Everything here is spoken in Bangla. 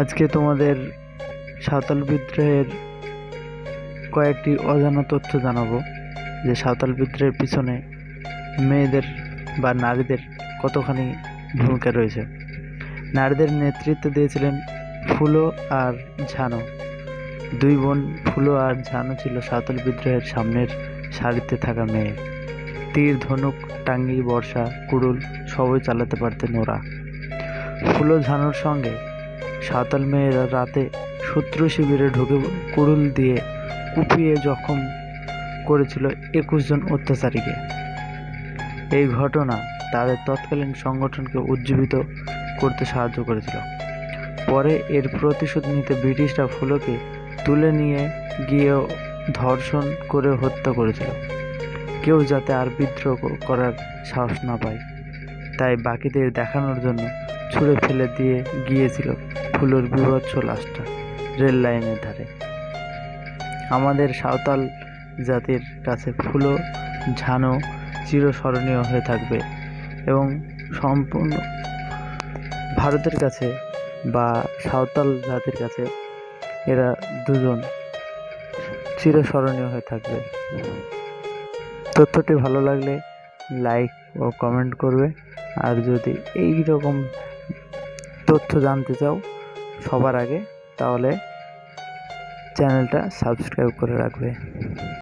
আজকে তোমাদের সাঁওতাল বিদ্রোহের কয়েকটি অজানা তথ্য জানাবো, যে সাঁওতাল বিদ্রোহের পিছনে মেয়েদের বা নারীদের কতখানি ভূমিকা রয়েছে। নারীদের নেতৃত্ব দিয়েছিলেন ফুলো আর ঝানো। দুই বোন ফুলো আর ঝানো ছিল সাঁওতাল বিদ্রোহের সামনের সারিতে থাকা মেয়ে। তীর, ধনুক, টাঙ্গি, বর্ষা, কুড়ুল সবই চালাতে পারতেন ওরা। ফুলো ঝানোর সঙ্গে সাঁওতাল মেয়েরা রাতে শত্রু শিবিরে ঢুকে কুড়ুল দিয়ে কুপিয়ে জখম করেছিল 21 জন অত্যাচারীকে। এই ঘটনা তাদের তৎকালীন সংগঠনকে উজ্জীবিত করতে সাহায্য করেছিল। পরে এর প্রতিশোধ নিতে ব্রিটিশরা ফুলোকে তুলে নিয়ে গিয়ে ধর্ষণ করে হত্যা করেছিল, কেউ যাতে আর বিদ্রোহ করার সাহস না পায়। তাই বাকিদের দেখানোর জন্য ছুঁড়ে ফেলে দিয়ে গিয়েছিল ফুলোর বীভৎস লাশটা রেল লাইনের ধারে। আমাদের সাঁওতাল জাতির কাছে ফুলো ঝানো চিরস্মরণীয় হয়ে থাকবে, এবং সম্পূর্ণ ভারতের কাছে বা সাঁওতাল জাতির কাছে এরা দুজন চিরস্মরণীয় হয়ে থাকবে। তথ্যটি ভালো লাগলে লাইক ও কমেন্ট করবে, আর যদি এই রকম তথ্য জানতে চাও সবার আগে, তাহলে চ্যানেলটা সাবস্ক্রাইব করে রাখবে।